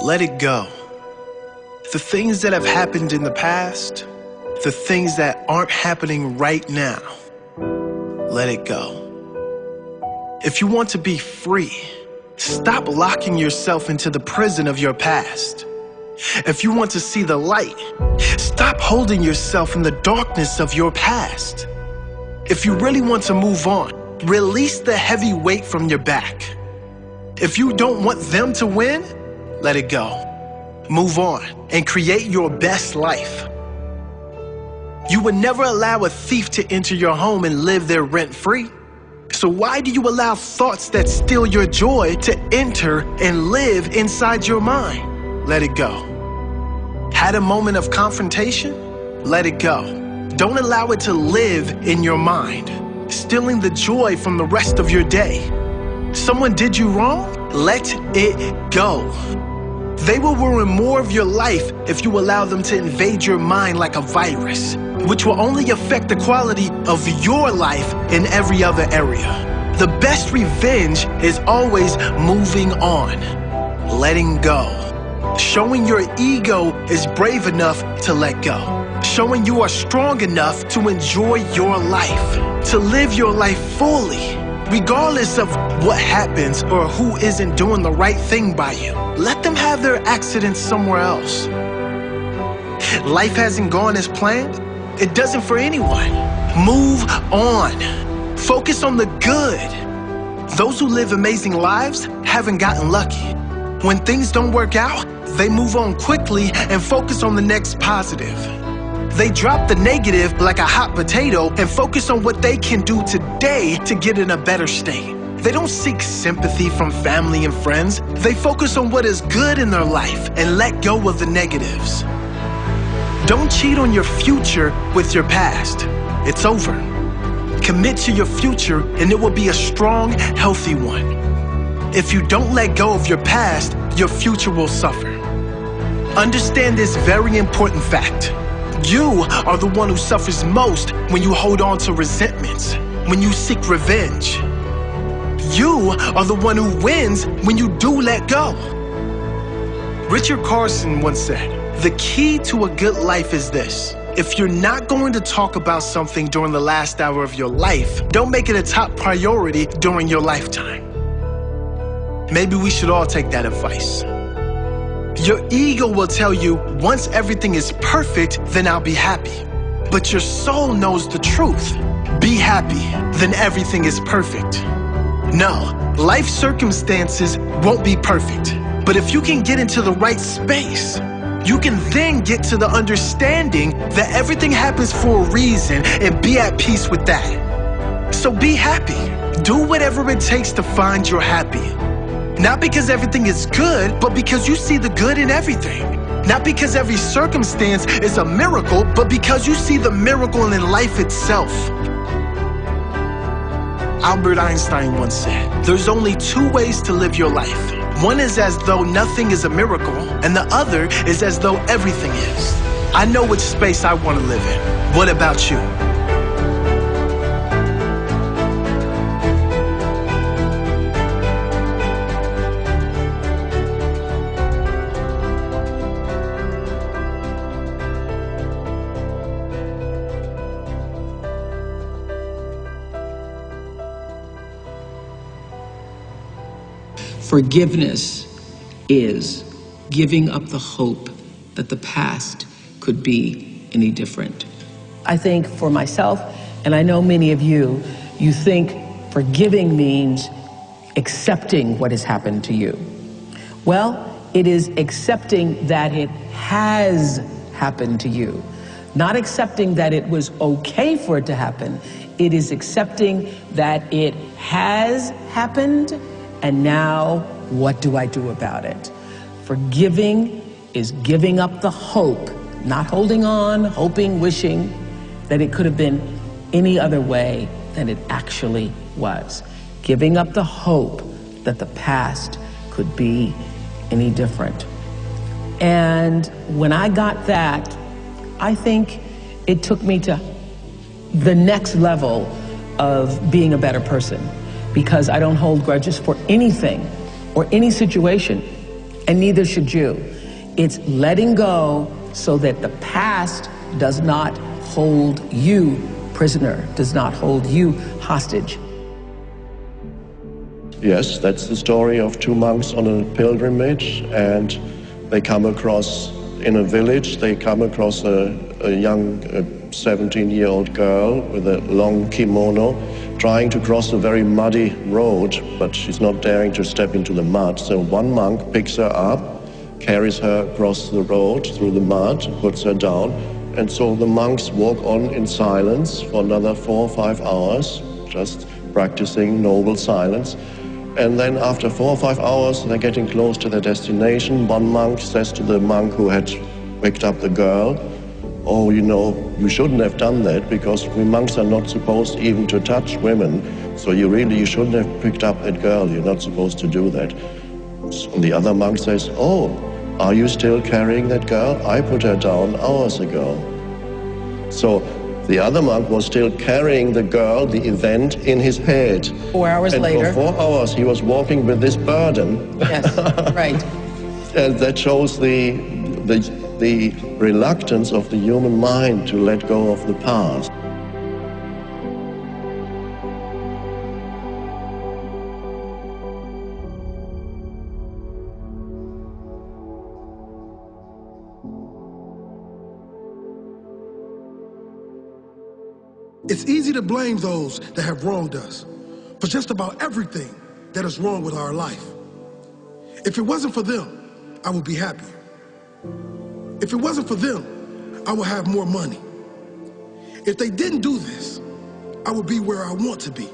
Let it go. The things that have happened in the past, the things that aren't happening right now, let it go. If you want to be free, stop locking yourself into the prison of your past. If you want to see the light, stop holding yourself in the darkness of your past. If you really want to move on, release the heavy weight from your back. If you don't want them to win, let it go. Move on and create your best life. You would never allow a thief to enter your home and live there rent-free. So why do you allow thoughts that steal your joy to enter and live inside your mind? Let it go. Had a moment of confrontation? Let it go. Don't allow it to live in your mind, stealing the joy from the rest of your day. Someone did you wrong? Let it go. They will ruin more of your life if you allow them to invade your mind like a virus, which will only affect the quality of your life in every other area. The best revenge is always moving on, letting go. Showing your ego is brave enough to let go. Showing you are strong enough to enjoy your life, to live your life fully, regardless of what happens or who isn't doing the right thing by you. Let them have their accidents somewhere else. Life hasn't gone as planned. It doesn't for anyone. Move on. Focus on the good. Those who live amazing lives haven't gotten lucky. When things don't work out, they move on quickly and focus on the next positive. They drop the negative like a hot potato and focus on what they can do today to get in a better state. They don't seek sympathy from family and friends. They focus on what is good in their life and let go of the negatives. Don't cheat on your future with your past. It's over. Commit to your future and it will be a strong, healthy one. If you don't let go of your past, your future will suffer. Understand this very important fact. You are the one who suffers most when you hold on to resentments, when you seek revenge. You are the one who wins when you do let go. Richard Carson once said, "The key to a good life is this. If you're not going to talk about something during the last hour of your life, don't make it a top priority during your lifetime." Maybe we should all take that advice. Your ego will tell you, once everything is perfect, then I'll be happy. But your soul knows the truth. Be happy, then everything is perfect. No, life circumstances won't be perfect. But if you can get into the right space, you can then get to the understanding that everything happens for a reason and be at peace with that. So be happy. Do whatever it takes to find your happy. Not because everything is good, but because you see the good in everything. Not because every circumstance is a miracle, but because you see the miracle in life itself. Albert Einstein once said, "There's only two ways to live your life. One is as though nothing is a miracle, and the other is as though everything is." I know which space I want to live in. What about you? Forgiveness is giving up the hope that the past could be any different. I think for myself, and I know many of you, you think forgiving means accepting what has happened to you. Well, it is accepting that it has happened to you. Not accepting that it was okay for it to happen. It is accepting that it has happened. And now, what do I do about it? Forgiving is giving up the hope, not holding on, hoping, wishing that it could have been any other way than it actually was. Giving up the hope that the past could be any different. And when I got that, I think it took me to the next level of being a better person, because I don't hold grudges for anything or any situation. and neither should you. It's letting go so that the past does not hold you prisoner, does not hold you hostage. Yes, that's the story of two monks on a pilgrimage, and they come across, in a village, they come across a young 17-year-old girl with a long kimono trying to cross a very muddy road, but she's not daring to step into the mud. So one monk picks her up, carries her across the road through the mud, puts her down, and so the monks walk on in silence for another 4 or 5 hours, just practicing noble silence. And then after 4 or 5 hours, they're getting close to their destination. One monk says to the monk who had picked up the girl, "Oh, you know, you shouldn't have done that, because we monks are not supposed even to touch women. So you shouldn't have picked up that girl. You're not supposed to do that." And the other monk says, "Oh, are you still carrying that girl? I put her down hours ago." So the other monk was still carrying the girl, the event, in his head. 4 hours later. And for 4 hours he was walking with this burden. Yes, right. And that shows the reluctance of the human mind to let go of the past. It's easy to blame those that have wronged us for just about everything that is wrong with our life. If it wasn't for them, I would be happier. If it wasn't for them, I would have more money. If they didn't do this, I would be where I want to be.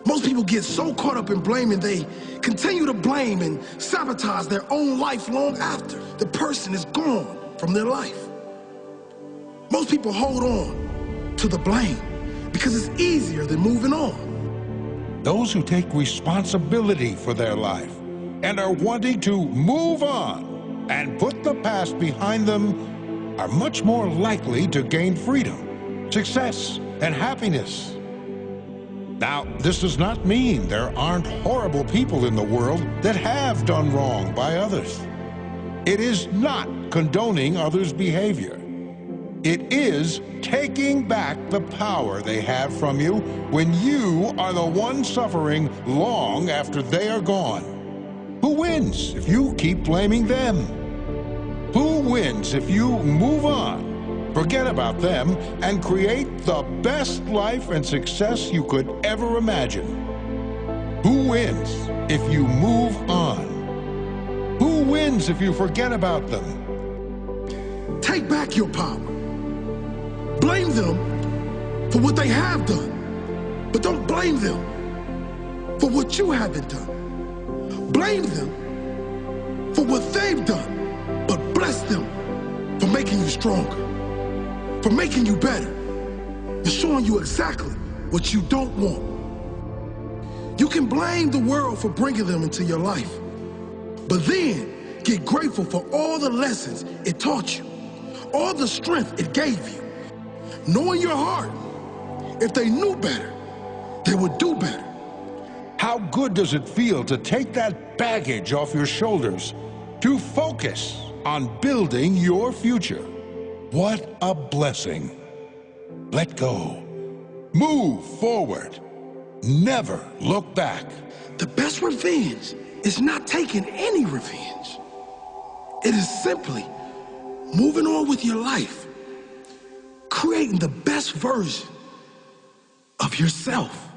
Most people get so caught up in blaming, they continue to blame and sabotage their own life long after the person is gone from their life. Most people hold on to the blame because it's easier than moving on. Those who take responsibility for their life and are wanting to move on and put the past behind them are much more likely to gain freedom, success, and happiness. Now, this does not mean there aren't horrible people in the world that have done wrong by others. It is not condoning others' behavior. It is taking back the power they have from you when you are the one suffering long after they are gone. Who wins if you keep blaming them? Who wins if you move on, forget about them, and create the best life and success you could ever imagine? Who wins if you move on? Who wins if you forget about them? Take back your power. Blame them for what they have done, but don't blame them for what you haven't done. Blame them for what they've done, but bless them for making you stronger, for making you better, for showing you exactly what you don't want. You can blame the world for bringing them into your life, but then get grateful for all the lessons it taught you, all the strength it gave you. Know in your heart, if they knew better, they would do better. How good does it feel to take that baggage off your shoulders, to focus on building your future? What a blessing. Let go. Move forward. Never look back. The best revenge is not taking any revenge. It is simply moving on with your life, creating the best version of yourself.